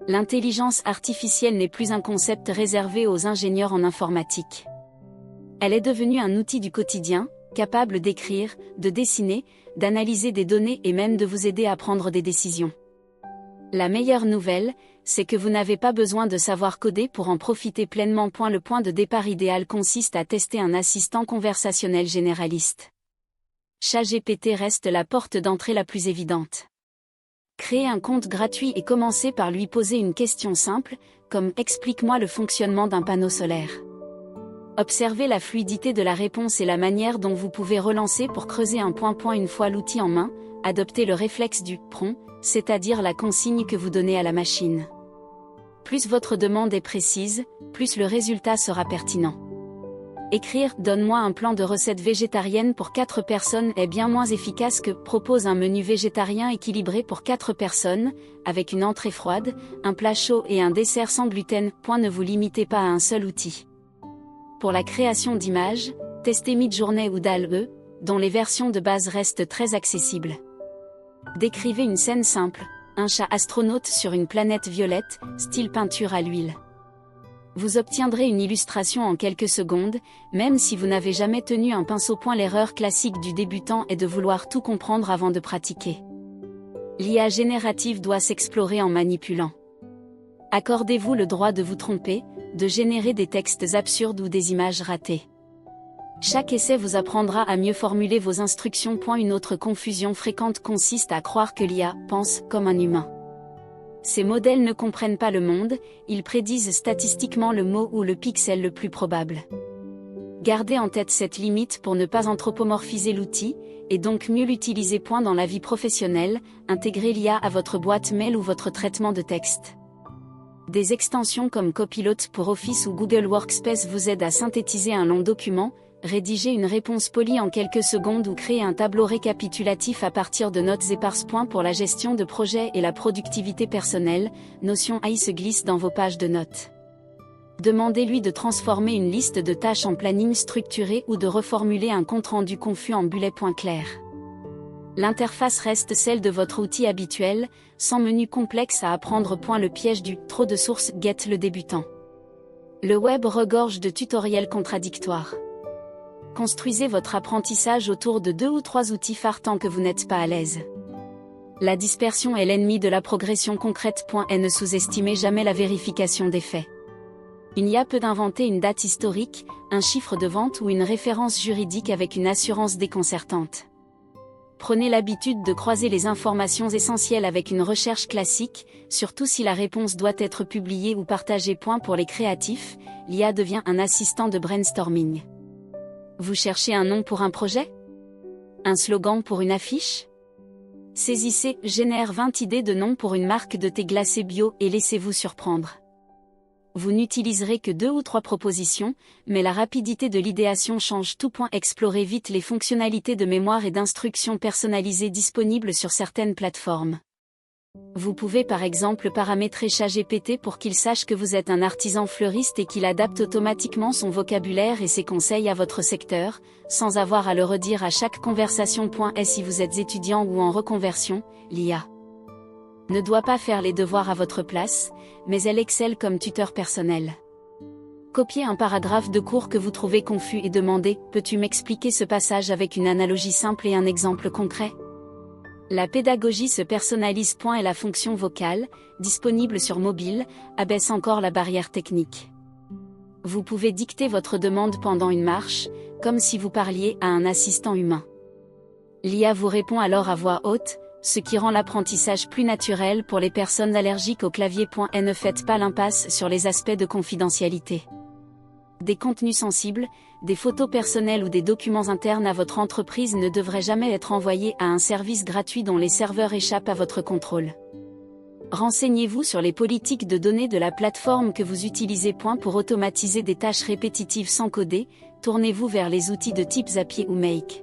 L'intelligence artificielle n'est plus un concept réservé aux ingénieurs en informatique. Elle est devenue un outil du quotidien, capable d'écrire, de dessiner, d'analyser des données et même de vous aider à prendre des décisions. La meilleure nouvelle, c'est que vous n'avez pas besoin de savoir coder pour en profiter pleinement. Le point de départ idéal consiste à tester un assistant conversationnel généraliste. ChatGPT reste la porte d'entrée la plus évidente. Créez un compte gratuit et commencez par lui poser une question simple, comme « Explique-moi le fonctionnement d'un panneau solaire ». Observez la fluidité de la réponse et la manière dont vous pouvez relancer pour creuser un point. Une fois l'outil en main, adoptez le réflexe du « prompt », c'est-à-dire la consigne que vous donnez à la machine. Plus votre demande est précise, plus le résultat sera pertinent. Écrire « Donne-moi un plan de recette végétarienne pour 4 personnes » est bien moins efficace que « Propose un menu végétarien équilibré pour 4 personnes, avec une entrée froide, un plat chaud et un dessert sans gluten ». Ne vous limitez pas à un seul outil. Pour la création d'images, testez Midjourney ou DALL-E, dont les versions de base restent très accessibles. Décrivez une scène simple, un chat astronaute sur une planète violette, style peinture à l'huile. Vous obtiendrez une illustration en quelques secondes, même si vous n'avez jamais tenu un pinceau. L'erreur classique du débutant est de vouloir tout comprendre avant de pratiquer. L'IA générative doit s'explorer en manipulant. Accordez-vous le droit de vous tromper, de générer des textes absurdes ou des images ratées. Chaque essai vous apprendra à mieux formuler vos instructions. Une autre confusion fréquente consiste à croire que l'IA pense comme un humain. Ces modèles ne comprennent pas le monde, ils prédisent statistiquement le mot ou le pixel le plus probable. Gardez en tête cette limite pour ne pas anthropomorphiser l'outil, et donc mieux l'utiliser. Dans la vie professionnelle, intégrez l'IA à votre boîte mail ou votre traitement de texte. Des extensions comme Copilot pour Office ou Google Workspace vous aident à synthétiser un long document, rédiger une réponse polie en quelques secondes ou créer un tableau récapitulatif à partir de notes éparses. Pour la gestion de projets et la productivité personnelle, Notion AI se glisse dans vos pages de notes. Demandez-lui de transformer une liste de tâches en planning structuré ou de reformuler un compte-rendu confus en bullet points clairs. L'interface reste celle de votre outil habituel, sans menu complexe à apprendre. Le piège du « trop de sources » guette le débutant. Le web regorge de tutoriels contradictoires. Construisez votre apprentissage autour de 2 ou 3 outils phares tant que vous n'êtes pas à l'aise. La dispersion est l'ennemi de la progression concrète. Et ne sous-estimez jamais la vérification des faits. Une IA peut inventer une date historique, un chiffre de vente ou une référence juridique avec une assurance déconcertante. Prenez l'habitude de croiser les informations essentielles avec une recherche classique, surtout si la réponse doit être publiée ou partagée. Pour les créatifs, l'IA devient un assistant de brainstorming. Vous cherchez un nom pour un projet? Un slogan pour une affiche? Saisissez « Génère 20 idées de noms pour une marque de thé glacé bio » et laissez-vous surprendre. Vous n'utiliserez que 2 ou 3 propositions, mais la rapidité de l'idéation change tout. Explorez vite les fonctionnalités de mémoire et d'instruction personnalisées disponibles sur certaines plateformes. Vous pouvez par exemple paramétrer ChatGPT pour qu'il sache que vous êtes un artisan fleuriste et qu'il adapte automatiquement son vocabulaire et ses conseils à votre secteur, sans avoir à le redire à chaque conversation. Et si vous êtes étudiant ou en reconversion, l'IA ne doit pas faire les devoirs à votre place, mais elle excelle comme tuteur personnel. Copiez un paragraphe de cours que vous trouvez confus et demandez « Peux-tu m'expliquer ce passage avec une analogie simple et un exemple concret ?» La pédagogie se personnalise. Et la fonction vocale, disponible sur mobile, abaisse encore la barrière technique. Vous pouvez dicter votre demande pendant une marche, comme si vous parliez à un assistant humain. L'IA vous répond alors à voix haute, ce qui rend l'apprentissage plus naturel pour les personnes allergiques au clavier. Et ne faites pas l'impasse sur les aspects de confidentialité. Des contenus sensibles, des photos personnelles ou des documents internes à votre entreprise ne devraient jamais être envoyés à un service gratuit dont les serveurs échappent à votre contrôle. Renseignez-vous sur les politiques de données de la plateforme que vous utilisez. Pour automatiser des tâches répétitives sans coder, tournez-vous vers les outils de type Zapier ou Make.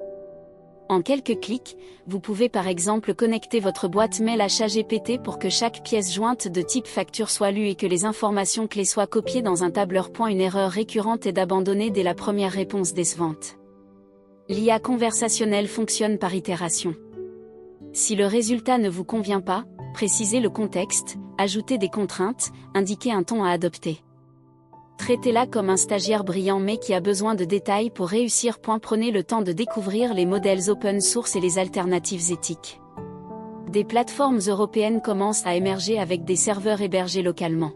En quelques clics, vous pouvez par exemple connecter votre boîte mail à ChatGPT pour que chaque pièce jointe de type facture soit lue et que les informations clés soient copiées dans un tableur. Une erreur récurrente est d'abandonner dès la première réponse décevante. L'IA conversationnelle fonctionne par itération. Si le résultat ne vous convient pas, précisez le contexte, ajoutez des contraintes, indiquez un ton à adopter. Traitez-la comme un stagiaire brillant mais qui a besoin de détails pour réussir. Prenez le temps de découvrir les modèles open source et les alternatives éthiques. Des plateformes européennes commencent à émerger avec des serveurs hébergés localement.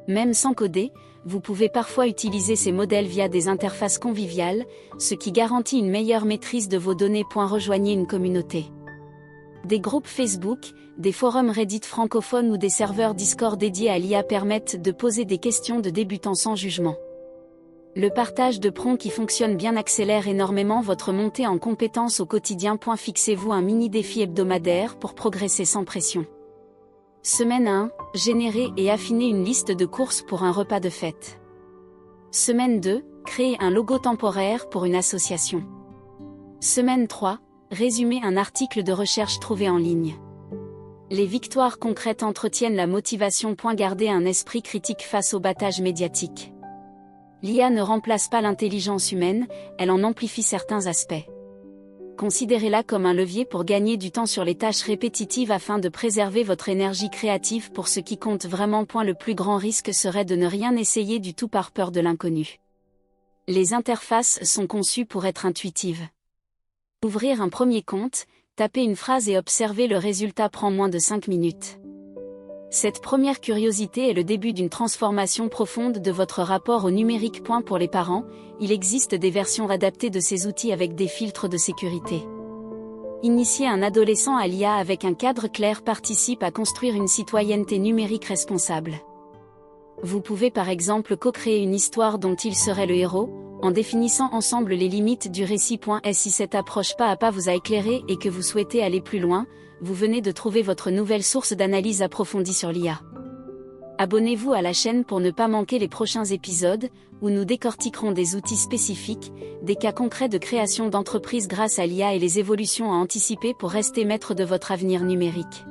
Même sans coder, vous pouvez parfois utiliser ces modèles via des interfaces conviviales, ce qui garantit une meilleure maîtrise de vos données. Rejoignez une communauté. Des groupes Facebook, des forums Reddit francophones ou des serveurs Discord dédiés à l'IA permettent de poser des questions de débutants sans jugement. Le partage de prompts qui fonctionne bien accélère énormément votre montée en compétences au quotidien. Fixez-vous un mini défi hebdomadaire pour progresser sans pression. Semaine 1, générer et affiner une liste de courses pour un repas de fête. Semaine 2, créer un logo temporaire pour une association. Semaine 3, résumer un article de recherche trouvé en ligne. Les victoires concrètes entretiennent la motivation. Garder un esprit critique face au battage médiatique. L'IA ne remplace pas l'intelligence humaine, elle en amplifie certains aspects. Considérez-la comme un levier pour gagner du temps sur les tâches répétitives afin de préserver votre énergie créative pour ce qui compte vraiment. Le plus grand risque serait de ne rien essayer du tout par peur de l'inconnu. Les interfaces sont conçues pour être intuitives. Ouvrir un premier compte, taper une phrase et observer le résultat prend moins de 5 minutes. Cette première curiosité est le début d'une transformation profonde de votre rapport au numérique. Pour les parents, il existe des versions adaptées de ces outils avec des filtres de sécurité. Initier un adolescent à l'IA avec un cadre clair participe à construire une citoyenneté numérique responsable. Vous pouvez par exemple co-créer une histoire dont il serait le héros, en définissant ensemble les limites du récit. Si cette approche pas à pas vous a éclairé et que vous souhaitez aller plus loin, vous venez de trouver votre nouvelle source d'analyse approfondie sur l'IA. Abonnez-vous à la chaîne pour ne pas manquer les prochains épisodes, où nous décortiquerons des outils spécifiques, des cas concrets de création d'entreprises grâce à l'IA et les évolutions à anticiper pour rester maître de votre avenir numérique.